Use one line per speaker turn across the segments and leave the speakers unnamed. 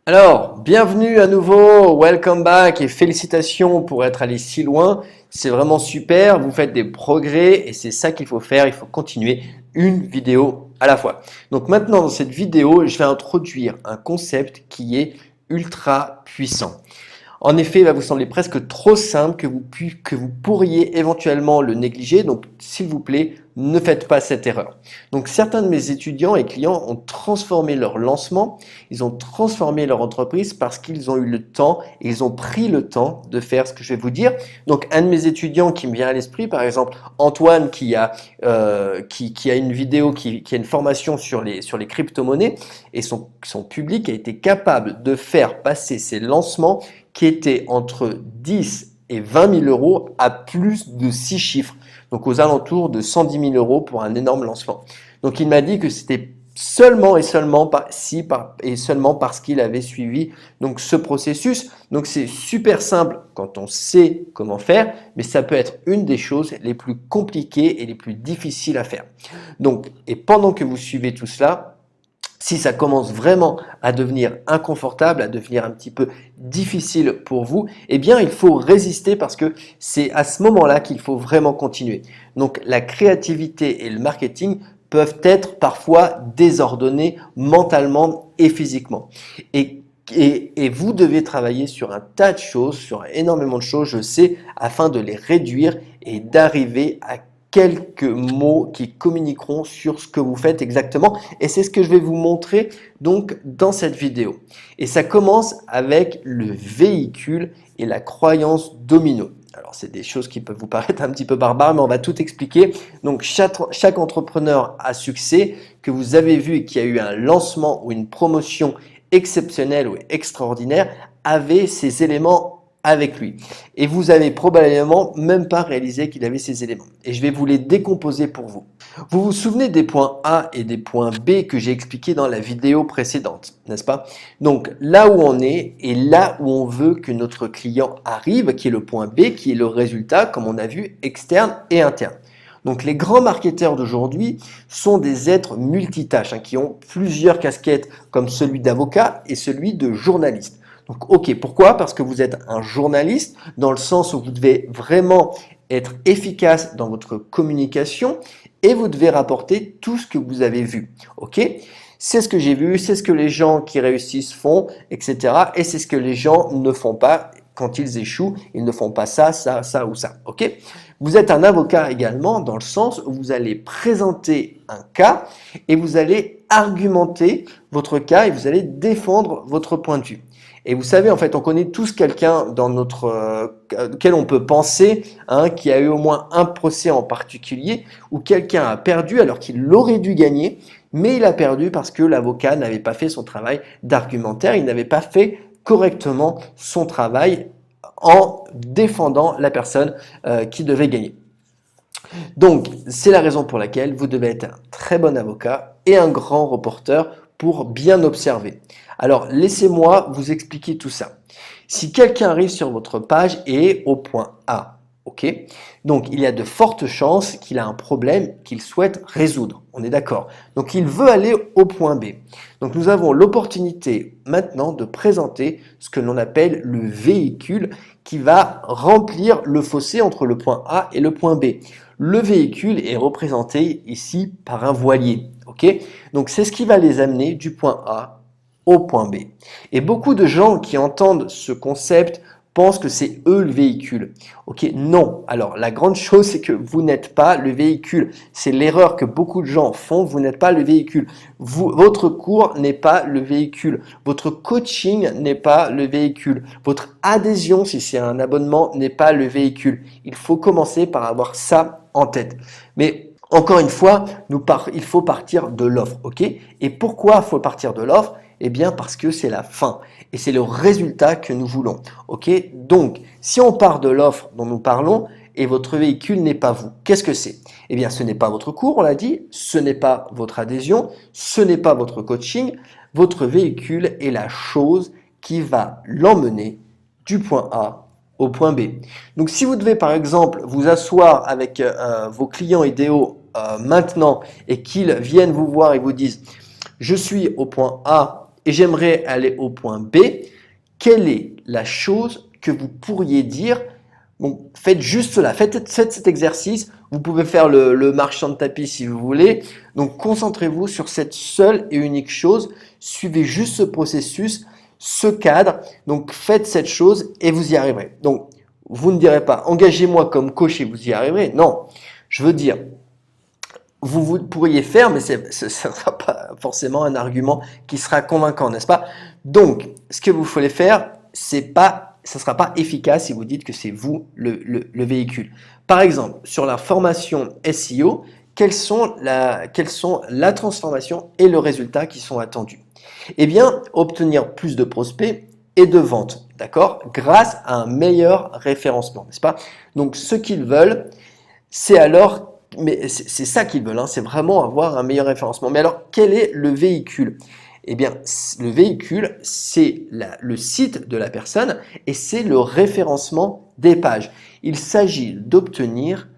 Alors, bienvenue à nouveau, welcome back et félicitations pour être allé si loin. C'est vraiment super, vous faites des progrès et c'est ça qu'il faut faire, il faut continuer une vidéo à la fois. Donc maintenant, dans cette vidéo, je vais introduire un concept qui est ultra puissant. En effet, il va vous sembler presque trop simple que vous pourriez éventuellement le négliger. Donc, s'il vous plaît, ne faites pas cette erreur. Donc, certains de mes étudiants et clients ont transformé leur lancement, ils ont transformé leur entreprise parce qu'ils ont eu le temps et ils ont pris le temps de faire ce que je vais vous dire. Donc, un de mes étudiants qui me vient à l'esprit, par exemple, Antoine qui a une vidéo, qui a une formation sur les crypto-monnaies et son public a été capable de faire passer ses lancements qui était entre 10 et 20 000 euros à plus de 6 chiffres, donc aux alentours de 110 000 euros pour un énorme lancement. Donc il m'a dit que c'était seulement et seulement parce qu'il avait suivi donc ce processus. Donc c'est super simple quand on sait comment faire, mais ça peut être une des choses les plus compliquées et les plus difficiles à faire. Donc, et pendant que vous suivez tout cela, si ça commence vraiment à devenir inconfortable, à devenir un petit peu difficile pour vous, eh bien, il faut résister parce que c'est à ce moment-là qu'il faut vraiment continuer. Donc, la créativité et le marketing peuvent être parfois désordonnés mentalement et physiquement. Et vous devez travailler sur un tas de choses, sur énormément de choses, je sais, afin de les réduire et d'arriver à quelques mots qui communiqueront sur ce que vous faites exactement. Et c'est ce que je vais vous montrer donc dans cette vidéo. Et ça commence avec le véhicule et la croyance domino. Alors, c'est des choses qui peuvent vous paraître un petit peu barbares, mais on va tout expliquer. Donc, chaque entrepreneur à succès que vous avez vu et qui a eu un lancement ou une promotion exceptionnelle ou extraordinaire avait ces éléments avec lui. Et vous avez probablement même pas réalisé qu'il avait ces éléments. Et je vais vous les décomposer pour vous. Vous vous souvenez des points A et des points B que j'ai expliqués dans la vidéo précédente, n'est-ce pas? Donc là où on est et là où on veut que notre client arrive, qui est le point B, qui est le résultat, comme on a vu, externe et interne. Donc les grands marketeurs d'aujourd'hui sont des êtres multitâches, qui ont plusieurs casquettes comme celui d'avocat et celui de journaliste. Donc, ok, pourquoi? Parce que vous êtes un journaliste dans le sens où vous devez vraiment être efficace dans votre communication et vous devez rapporter tout ce que vous avez vu. Ok? C'est ce que j'ai vu, c'est ce que les gens qui réussissent font, etc. Et c'est ce que les gens ne font pas quand ils échouent. Ils ne font pas ça, ça, ça ou ça. Ok? Vous êtes un avocat également dans le sens où vous allez présenter un cas et vous allez argumenter votre cas et vous allez défendre votre point de vue. Et vous savez, en fait, on connaît tous quelqu'un dans auquel on peut penser, qui a eu au moins un procès en particulier, où quelqu'un a perdu alors qu'il aurait dû gagner, mais il a perdu parce que l'avocat n'avait pas fait son travail d'argumentaire, il n'avait pas fait correctement son travail en défendant la personne qui devait gagner. Donc, c'est la raison pour laquelle vous devez être un très bon avocat et un grand reporter pour bien observer. Alors, laissez-moi vous expliquer tout ça. Si quelqu'un arrive sur votre page et est au point A, ok? Donc, il y a de fortes chances qu'il a un problème qu'il souhaite résoudre. On est d'accord. Donc, il veut aller au point B. Donc, nous avons l'opportunité maintenant de présenter ce que l'on appelle le véhicule qui va remplir le fossé entre le point A et le point B. Le véhicule est représenté ici par un voilier. Ok? Donc, c'est ce qui va les amener du point A au point B. Et beaucoup de gens qui entendent ce concept pensent que c'est eux le véhicule. Ok, non. Alors, la grande chose, c'est que vous n'êtes pas le véhicule. C'est l'erreur que beaucoup de gens font. Vous n'êtes pas le véhicule. Votre cours n'est pas le véhicule. Votre coaching n'est pas le véhicule. Votre adhésion, si c'est un abonnement, n'est pas le véhicule. Il faut commencer par avoir ça en tête. Mais encore une fois, il faut partir de l'offre. Ok? Et pourquoi il faut partir de l'offre? Eh bien, parce que c'est la fin et c'est le résultat que nous voulons. Ok? Donc, si on part de l'offre dont nous parlons et votre véhicule n'est pas vous, qu'est-ce que c'est? Eh bien, ce n'est pas votre cours, on l'a dit, ce n'est pas votre adhésion, ce n'est pas votre coaching. Votre véhicule est la chose qui va l'emmener du point A au point B. Donc, si vous devez par exemple vous asseoir avec vos clients idéaux maintenant et qu'ils viennent vous voir et vous disent « Je suis au point A et j'aimerais aller au point B, quelle est la chose que vous pourriez dire? Bon, faites juste cela, faites cet exercice. Vous pouvez faire le marchand de tapis si vous voulez. Donc, concentrez-vous sur cette seule et unique chose. Suivez juste ce processus, ce cadre. Donc, faites cette chose et vous y arriverez. Donc, vous ne direz pas, engagez-moi comme coach et vous y arriverez. Non, je veux dire, vous pourriez faire, mais ce ne sera pas forcément un argument qui sera convaincant, n'est-ce pas? Donc, ce que vous voulez faire, ça ne sera pas efficace si vous dites que c'est vous le véhicule. Par exemple, sur la formation SEO, quelles sont la transformation et le résultat qui sont attendus? Eh bien, obtenir plus de prospects et de ventes, d'accord? Grâce à un meilleur référencement, n'est-ce pas? Donc, ce qu'ils veulent, c'est alors, mais c'est ça qu'ils veulent, hein, c'est vraiment avoir un meilleur référencement. Mais alors, quel est le véhicule? Eh bien, le véhicule, c'est le site de la personne et c'est le référencement des pages. Il s'agit d'obtenir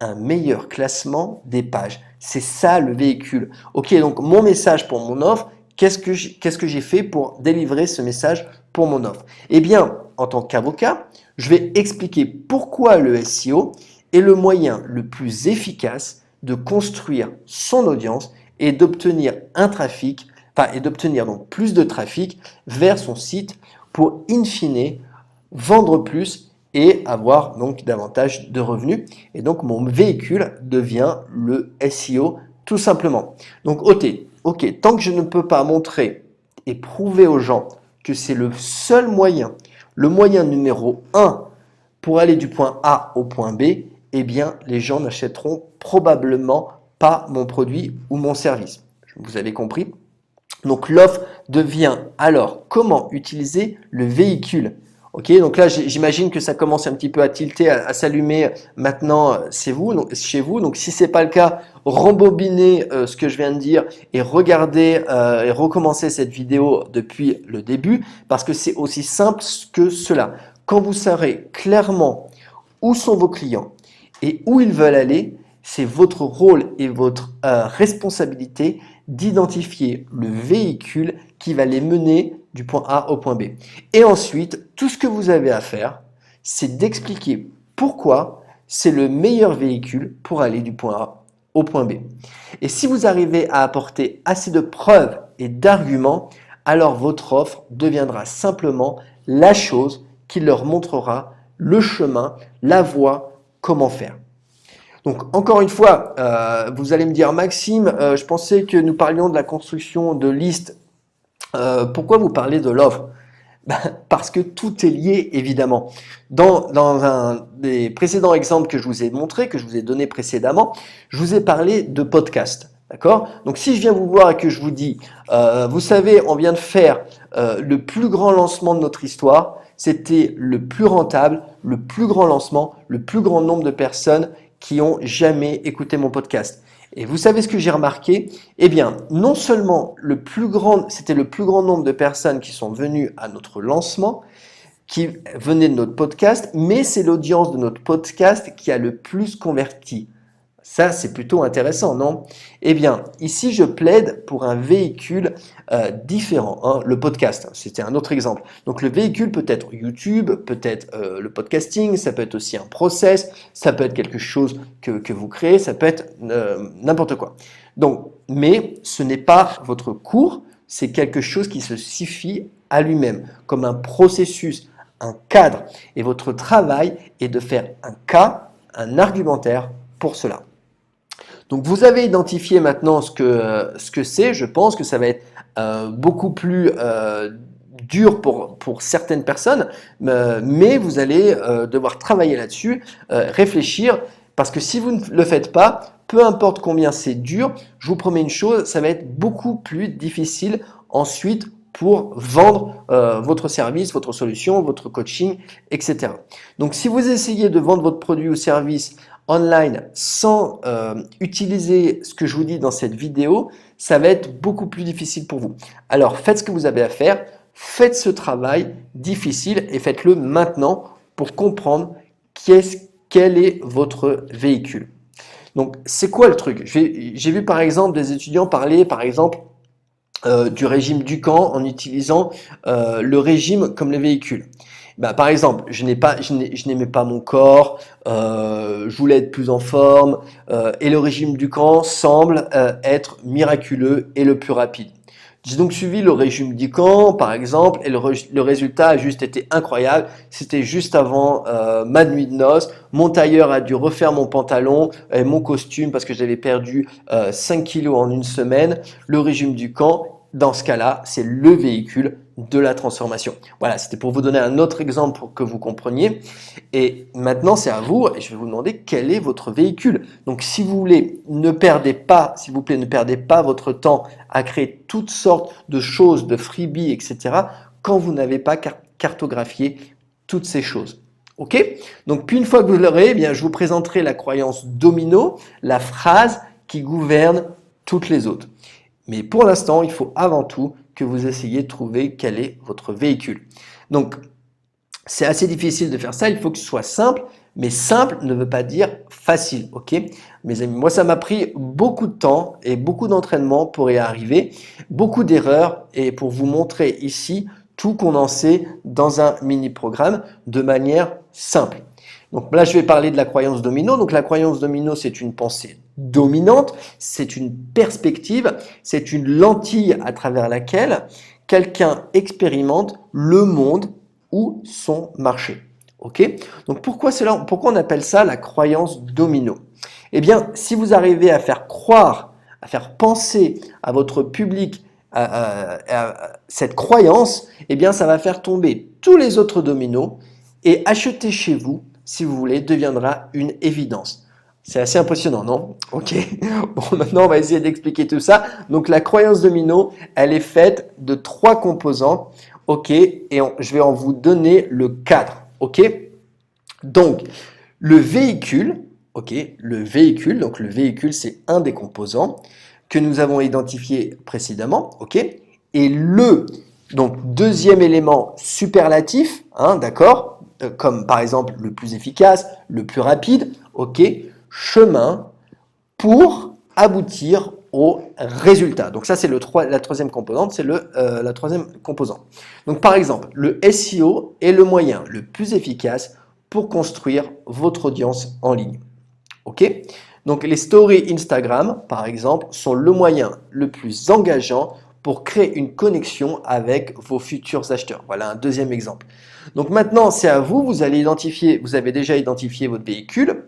un meilleur classement des pages. C'est ça le véhicule. Ok, donc mon message pour mon offre, qu'est-ce que j'ai fait pour délivrer ce message pour mon offre? Eh bien, en tant qu'avocat, je vais expliquer pourquoi le SEO est le moyen le plus efficace de construire son audience et d'obtenir donc plus de trafic vers son site pour in fine vendre plus et avoir donc davantage de revenus. Et donc mon véhicule devient le SEO tout simplement. Donc ok, tant que je ne peux pas montrer et prouver aux gens que c'est le seul moyen, le moyen numéro 1 pour aller du point A au point B, eh bien les gens n'achèteront probablement pas mon produit ou mon service. Vous avez compris? Donc l'offre devient alors comment utiliser le véhicule. Ok, donc là j'imagine que ça commence un petit peu à tilter, à s'allumer maintenant chez vous. Donc si c'est pas le cas, rembobinez ce que je viens de dire et regardez et recommencez cette vidéo depuis le début parce que c'est aussi simple que cela. Quand vous saurez clairement où sont vos clients et où ils veulent aller, c'est votre rôle et votre responsabilité d'identifier le véhicule qui va les mener du point A au point B. Et ensuite, tout ce que vous avez à faire, c'est d'expliquer pourquoi c'est le meilleur véhicule pour aller du point A au point B. Et si vous arrivez à apporter assez de preuves et d'arguments, alors votre offre deviendra simplement la chose qui leur montrera le chemin, la voie, comment faire. Donc encore une fois, vous allez me dire Maxime, je pensais que nous parlions de la construction de listes. Pourquoi vous parlez de l'offre? Parce que tout est lié évidemment. Dans un des précédents exemples que je vous ai montré, que je vous ai donné précédemment, je vous ai parlé de podcast. D'accord? Donc si je viens vous voir et que je vous dis, vous savez, on vient de faire le plus grand lancement de notre histoire, c'était le plus rentable, le plus grand lancement, le plus grand nombre de personnes qui ont jamais écouté mon podcast. Et vous savez ce que j'ai remarqué? Eh bien, non seulement c'était le plus grand nombre de personnes qui sont venues à notre lancement, qui venaient de notre podcast, mais c'est l'audience de notre podcast qui a le plus converti. Ça, c'est plutôt intéressant, non? Eh bien, ici, je plaide pour un véhicule différent, hein, le podcast. C'était un autre exemple. Donc, le véhicule peut être YouTube, peut être le podcasting, ça peut être aussi un process, ça peut être quelque chose que vous créez, ça peut être n'importe quoi. Donc, mais ce n'est pas votre cours, c'est quelque chose qui se suffit à lui-même, comme un processus, un cadre. Et votre travail est de faire un cas, un argumentaire pour cela. Donc vous avez identifié maintenant ce que c'est. Je pense que ça va être beaucoup plus dur pour certaines personnes, mais vous allez devoir travailler là-dessus, réfléchir, parce que si vous ne le faites pas, peu importe combien c'est dur, je vous promets une chose, ça va être beaucoup plus difficile ensuite pour vendre votre service, votre solution, votre coaching, etc. Donc si vous essayez de vendre votre produit ou service online sans utiliser ce que je vous dis dans cette vidéo, ça va être beaucoup plus difficile pour vous. Alors faites ce que vous avez à faire, faites ce travail difficile et faites-le maintenant pour comprendre quel est votre véhicule. Donc c'est quoi le truc? J'ai vu par exemple des étudiants parler par exemple du régime Ducan en utilisant le régime comme les véhicules. Bah, par exemple, je n'aimais pas mon corps, je voulais être plus en forme, et le régime Ducan semble être miraculeux et le plus rapide. J'ai donc suivi le régime Ducan, par exemple, et le résultat a juste été incroyable. C'était juste avant ma nuit de noces. Mon tailleur a dû refaire mon pantalon et mon costume parce que j'avais perdu 5 kilos en une semaine. Le régime Ducan, dans ce cas-là, c'est le véhicule de la transformation. Voilà, c'était pour vous donner un autre exemple pour que vous compreniez. Et maintenant, c'est à vous, et je vais vous demander quel est votre véhicule. Donc, si vous voulez, ne perdez pas, s'il vous plaît, ne perdez pas votre temps à créer toutes sortes de choses, de freebies, etc., quand vous n'avez pas cartographié toutes ces choses. Ok? Donc, puis une fois que vous l'aurez, eh bien, je vous présenterai la croyance domino, la phrase qui gouverne toutes les autres. Mais pour l'instant, il faut avant tout que vous essayiez de trouver quel est votre véhicule. Donc, c'est assez difficile de faire ça, il faut que ce soit simple, mais simple ne veut pas dire facile, ok? Mes amis, moi ça m'a pris beaucoup de temps et beaucoup d'entraînement pour y arriver, beaucoup d'erreurs et pour vous montrer ici tout condensé dans un mini-programme de manière simple. Donc là, je vais parler de la croyance domino. Donc la croyance domino, c'est une pensée dominante, c'est une perspective, c'est une lentille à travers laquelle quelqu'un expérimente le monde ou son marché. Ok? Donc pourquoi on appelle ça la croyance domino? Eh bien, si vous arrivez à faire croire, à faire penser à votre public à cette croyance, eh bien, ça va faire tomber tous les autres dominos et acheter chez vous, si vous voulez, deviendra une évidence. C'est assez impressionnant, non? Ok. Bon, maintenant, on va essayer d'expliquer tout ça. Donc, la croyance domino, elle est faite de 3 composants. Ok. Et je vais en vous donner le cadre. Ok. Donc, le véhicule. Ok. Le véhicule. Donc, le véhicule, c'est un des composants que nous avons identifié précédemment. Ok. Et donc, deuxième élément superlatif, hein, d'accord, comme par exemple le plus efficace, le plus rapide, ok, chemin pour aboutir au résultat. Donc ça, c'est la troisième composante, c'est la troisième composante. Donc par exemple, le SEO est le moyen le plus efficace pour construire votre audience en ligne. Ok? Donc les stories Instagram, par exemple, sont le moyen le plus engageant pour créer une connexion avec vos futurs acheteurs. Voilà un deuxième exemple. Donc maintenant, c'est à vous, vous avez déjà identifié votre véhicule.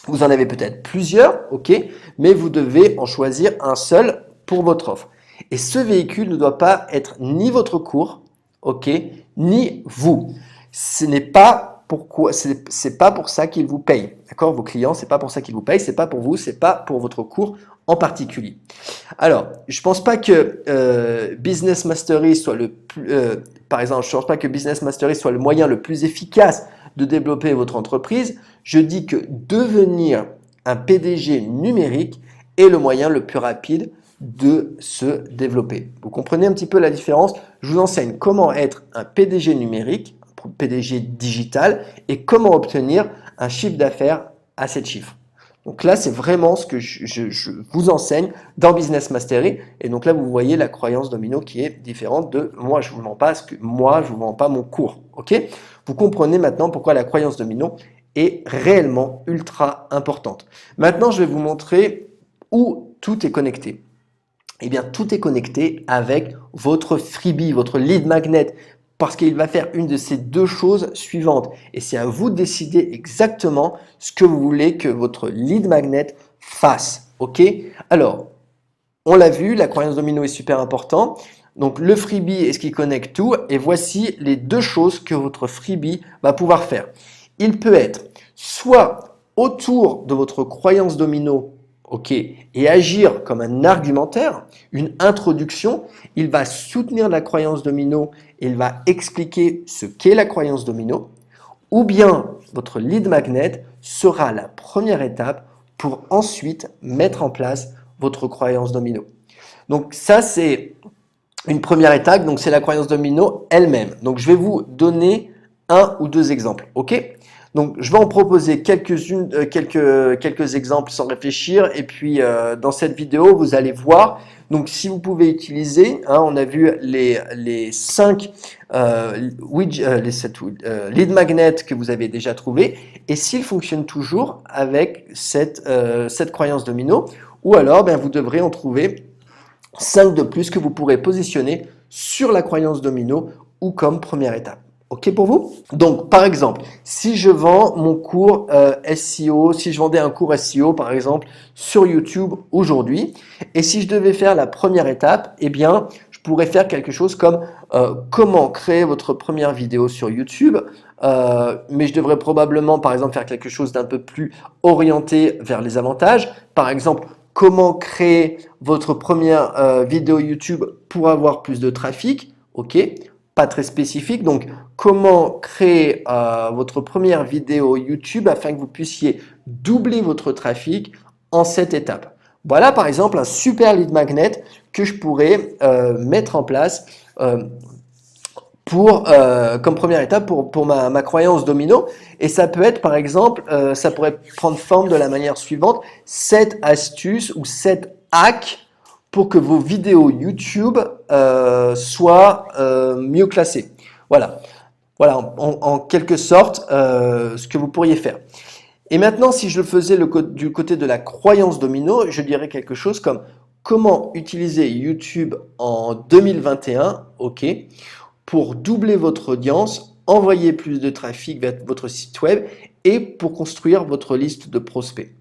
Vous en avez peut-être plusieurs, ok, mais vous devez en choisir un seul pour votre offre. Et ce véhicule ne doit pas être ni votre cours, ok, ni vous. Ce n'est pas c'est pas pour ça qu'ils vous payent, d'accord? Vos clients, c'est pas pour ça qu'ils vous payent, c'est pas pour vous, c'est pas pour votre cours en particulier. Alors, je pense pas que Business Mastery soit par exemple, je pense pas que Business Mastery soit le moyen le plus efficace de développer votre entreprise. Je dis que devenir un PDG numérique est le moyen le plus rapide de se développer. Vous comprenez un petit peu la différence? Je vous enseigne comment être un PDG numérique, un PDG digital et comment obtenir un chiffre d'affaires à 7 chiffres. Donc là, c'est vraiment ce que je vous enseigne dans Business Mastery. Et donc là, vous voyez la croyance domino qui est différente de moi, je ne vous vends pas je vous vends pas mon cours. Ok? Vous comprenez maintenant pourquoi la croyance domino est réellement ultra importante. Maintenant, je vais vous montrer où tout est connecté. Eh bien, tout est connecté avec votre freebie, votre lead magnet, parce qu'il va faire une de ces deux choses suivantes. Et c'est à vous de décider exactement ce que vous voulez que votre lead magnet fasse. Ok? Alors, on l'a vu, la croyance domino est super important. Donc, le freebie est ce qui connecte tout. Et voici les deux choses que votre freebie va pouvoir faire. Il peut être soit autour de votre croyance domino, ok, et agir comme un argumentaire, une introduction. Il va soutenir la croyance domino, il va expliquer ce qu'est la croyance domino, ou bien votre lead magnet sera la première étape pour ensuite mettre en place votre croyance domino. Donc ça, c'est une première étape, donc c'est la croyance domino elle-même. Donc je vais vous donner un ou deux exemples, ok? Donc, je vais en proposer quelques exemples sans réfléchir. Et puis, dans cette vidéo, vous allez voir. Donc, si vous pouvez utiliser, hein, on a vu les 5 lead magnets que vous avez déjà trouvés. Et s'ils fonctionnent toujours avec cette croyance domino, ou alors, ben, vous devrez en trouver 5 de plus que vous pourrez positionner sur la croyance domino ou comme première étape. OK pour vous? Donc, par exemple, si je vends mon cours SEO, si je vendais un cours SEO, par exemple, sur YouTube aujourd'hui, et si je devais faire la première étape, eh bien, je pourrais faire quelque chose comme comment créer votre première vidéo sur YouTube, mais je devrais probablement, par exemple, faire quelque chose d'un peu plus orienté vers les avantages. Par exemple, comment créer votre première vidéo YouTube pour avoir plus de trafic, ok, pas très spécifique. Donc, comment créer votre première vidéo YouTube afin que vous puissiez doubler votre trafic en 7 étapes. Voilà par exemple un super lead magnet que je pourrais mettre en place comme première étape pour ma croyance domino. Et ça peut être par exemple, ça pourrait prendre forme de la manière suivante, 7 astuces ou 7 hacks pour que vos vidéos YouTube soient mieux classées. Voilà, en quelque sorte ce que vous pourriez faire. Et maintenant, si je le faisais du côté de la croyance domino, je dirais quelque chose comme comment utiliser YouTube en 2021, ok, pour doubler votre audience, envoyer plus de trafic vers votre site web et pour construire votre liste de prospects.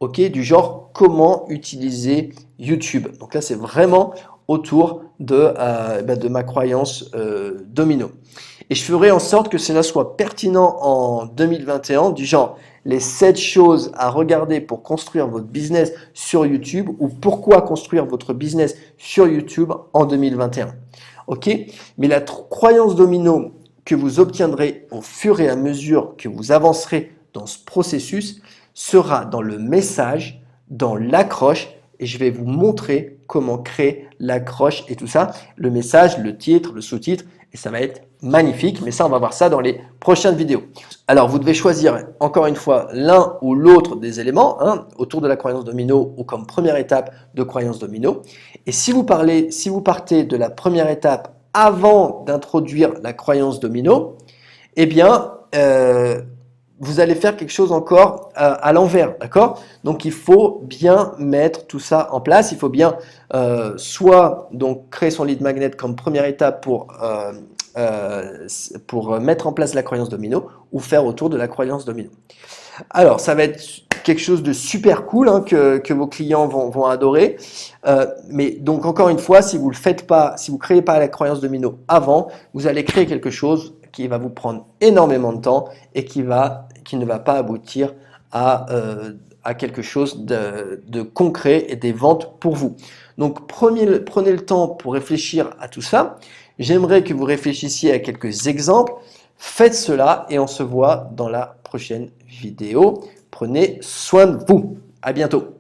Ok, du genre comment utiliser YouTube. Donc là, c'est vraiment autour de ma croyance domino. Et je ferai en sorte que cela soit pertinent en 2021, du genre les 7 choses à regarder pour construire votre business sur YouTube ou pourquoi construire votre business sur YouTube en 2021. Ok, mais la croyance domino que vous obtiendrez au fur et à mesure que vous avancerez dans ce processus sera dans le message, dans l'accroche, et je vais vous montrer comment créer l'accroche et tout ça, le message, le titre, le sous-titre, et ça va être magnifique, mais ça on va voir ça dans les prochaines vidéos. Alors vous devez choisir encore une fois l'un ou l'autre des éléments hein, autour de la croyance domino ou comme première étape de croyance domino. Et si vous partez de la première étape avant d'introduire la croyance domino, eh bien vous allez faire quelque chose encore à l'envers, d'accord? Donc il faut bien mettre tout ça en place. Il faut bien soit donc créer son lead magnet comme première étape pour mettre en place la croyance domino ou faire autour de la croyance domino. Alors ça va être quelque chose de super cool hein, que vos clients vont adorer. Mais donc encore une fois, si vous le faites pas, si vous créez pas la croyance domino avant, vous allez créer quelque chose qui va vous prendre énormément de temps et qui ne va pas aboutir à quelque chose de concret et des ventes pour vous. Donc prenez le temps pour réfléchir à tout ça. J'aimerais que vous réfléchissiez à quelques exemples. Faites cela et on se voit dans la prochaine vidéo. Prenez soin de vous. À bientôt.